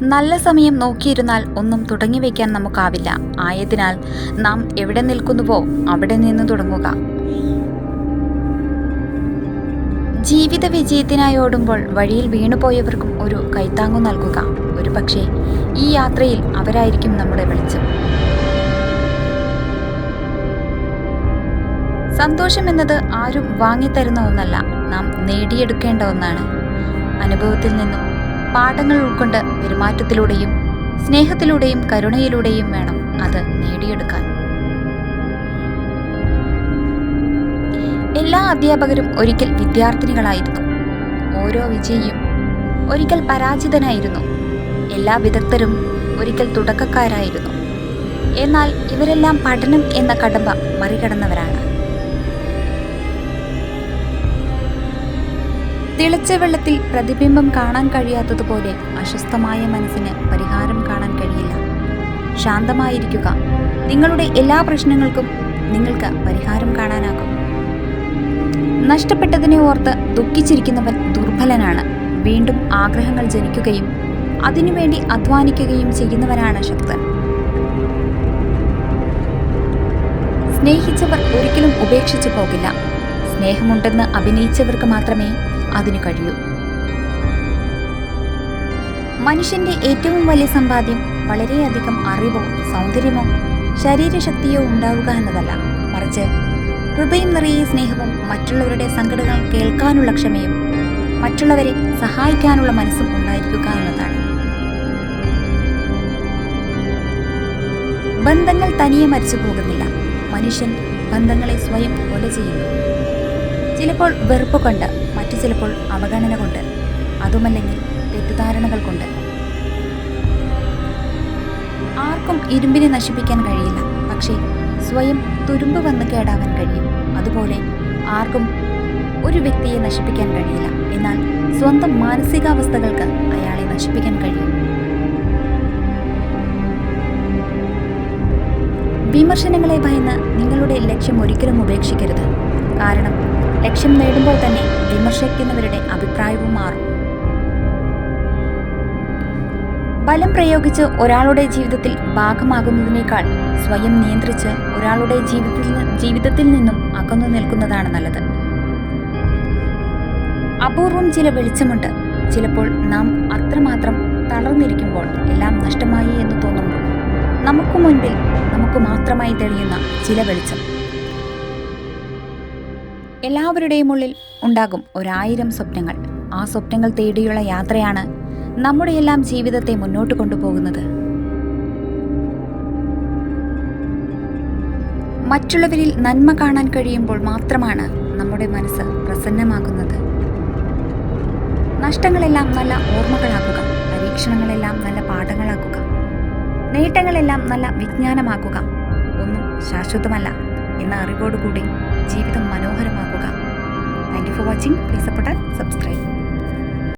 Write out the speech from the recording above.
നല്ല സമയം നോക്കിയിരുന്നാൽ ഒന്നും തുടങ്ങി വയ്ക്കാൻ നമുക്കാവില്ല. ആയതിനാൽ നാം എവിടെ നിൽക്കുന്നുവോ അവിടെ നിന്ന് തുടങ്ങുക. ജീവിത വിജയത്തിനായി ഓടുമ്പോൾ വഴിയിൽ വീണുപോയവർക്കും ഒരു കൈത്താങ്ങു നൽകുക. ഒരു പക്ഷേ ഈ യാത്രയിൽ അവരായിരിക്കും നമ്മുടെ വെളിച്ചം. സന്തോഷം എന്നത് ആരും വാങ്ങിത്തരുന്ന ഒന്നല്ല, നാം നേടിയെടുക്കേണ്ട ഒന്നാണ്. അനുഭവത്തിൽ നിന്നും പാഠങ്ങൾ ഉൾക്കൊണ്ട് പെരുമാറ്റത്തിലൂടെയും സ്നേഹത്തിലൂടെയും കരുണയിലൂടെയും വേണം അത് നേടിയെടുക്കാൻ. എല്ലാ അധ്യാപകരും ഒരിക്കൽ വിദ്യാർത്ഥിനികളായിരുന്നു. ഓരോ വിജയിയും ഒരിക്കൽ പരാജിതനായിരുന്നു. എല്ലാ വിദഗ്ധരും ഒരിക്കൽ തുടക്കക്കാരായിരുന്നു. എന്നാൽ ഇവരെല്ലാം പഠനം എന്ന കടമ്പ മറികടന്നവരാണ്. തിളച്ച വെള്ളത്തിൽ പ്രതിബിംബം കാണാൻ കഴിയാത്തതുപോലെ അസ്വസ്ഥമായ മനസ്സിന് പരിഹാരം കാണാൻ കഴിയില്ല. ശാന്തമായിരിക്കുക. നിങ്ങളുടെ എല്ലാ പ്രശ്നങ്ങൾക്കും നിങ്ങൾക്ക് പരിഹാരം കാണാനാകും. നഷ്ടപ്പെട്ടതിനെ ഓർത്ത് ദുഃഖിച്ചിരിക്കുന്നവൻ ദുർബലനാണ്. വീണ്ടും ആഗ്രഹങ്ങൾ ജനിക്കുകയും അതിനുവേണ്ടി അധ്വാനിക്കുകയും ചെയ്യുന്നവനാണ് ശക്തൻ. സ്നേഹിച്ചവർ ഒരിക്കലും ഉപേക്ഷിച്ചു പോകില്ല. സ്നേഹമുണ്ടെന്ന് അഭിനയിച്ചവർക്ക് മാത്രമേ അതിനു കഴിയൂ. മനുഷ്യന്റെ ഏറ്റവും വലിയ സമ്പാദ്യം വളരെയധികം അറിവോ സൗന്ദര്യമോ ശരീരശക്തിയോ ഉണ്ടാവുക എന്നതല്ല, മറിച്ച് ഹൃദയം നിറയെ സ്നേഹവും മറ്റുള്ളവരുടെ സങ്കടങ്ങൾ കേൾക്കാനുള്ള ക്ഷമയും മറ്റുള്ളവരെ സഹായിക്കാനുള്ള മനസ്സും ഉണ്ടായിരിക്കുക എന്നതാണ്. ബന്ധങ്ങൾ തനിയെ മരിച്ചു പോകുന്നില്ല. മനുഷ്യൻ ബന്ധങ്ങളെ സ്വയം കൊല ചെയ്യുന്നു. ചിലപ്പോൾ വെറുപ്പ് കൊണ്ട്, മറ്റു ചിലപ്പോൾ അവഗണന കൊണ്ട്, അതുമല്ലെങ്കിൽ തെറ്റിദ്ധാരണകൾ കൊണ്ട്. ആർക്കും ഇരുമ്പിനെ നശിപ്പിക്കാൻ കഴിയില്ല, പക്ഷേ സ്വയം തുരുമ്പ് വന്ന് കേടാവാൻ കഴിയും. അതുപോലെ ആർക്കും ഒരു വ്യക്തിയെ നശിപ്പിക്കാൻ കഴിയില്ല, എന്നാൽ സ്വന്തം മാനസികാവസ്ഥകൾക്ക് അയാളെ നശിപ്പിക്കാൻ കഴിയും. വിമർശനങ്ങളെ ഭയന്ന് നിങ്ങളുടെ ലക്ഷ്യം ഒരിക്കലും ഉപേക്ഷിക്കരുത്. കാരണം ലക്ഷ്യം നേടുമ്പോൾ തന്നെ വിമർശിക്കുന്നവരുടെ അഭിപ്രായവും മാറും. ബലം പ്രയോഗിച്ച് ഒരാളുടെ ജീവിതത്തിൽ ഭാഗമാകുന്നതിനേക്കാൾ സ്വയം നിയന്ത്രിച്ച് ഒരാളുടെ ജീവിതത്തിൽ നിന്നും അകന്നു നിൽക്കുന്നതാണ് നല്ലത്. അപൂർവം ചില വെളിച്ചമുണ്ട്. ചിലപ്പോൾ നാം അത്രമാത്രം തളർന്നിരിക്കുമ്പോൾ, എല്ലാം നഷ്ടമായി എന്ന് തോന്നുമ്പോൾ, നമുക്ക് മുൻപിൽ നമുക്ക് മാത്രമായി തെളിയുന്ന ചില വെളിച്ചം. എല്ലാവരുടെയും ഉള്ളിൽ ഉണ്ടാകും 1000 സ്വപ്നങ്ങൾ. ആ സ്വപ്നങ്ങൾ തേടിയുള്ള യാത്രയാണ് നമ്മുടെ എല്ലാം ജീവിതത്തെ മുന്നോട്ട് കൊണ്ടുപോകുന്നത്. മറ്റുള്ളവരിൽ നന്മ കാണാൻ കഴിയുമ്പോൾ മാത്രമാണ് നമ്മുടെ മനസ്സ് പ്രസന്നമാകുന്നത്. നഷ്ടങ്ങളെല്ലാം നല്ല ഓർമ്മകളാക്കുക. പരീക്ഷണങ്ങളെല്ലാം നല്ല പാഠങ്ങളാക്കുക. നേട്ടങ്ങളെല്ലാം നല്ല വിജ്ഞാനമാക്കുക. ഒന്നും ശാശ്വതമല്ല എന്ന അറിവോടുകൂടി ജീവിതം മനോഹരമാക്കുക. Thank you for watching. Please support and subscribe.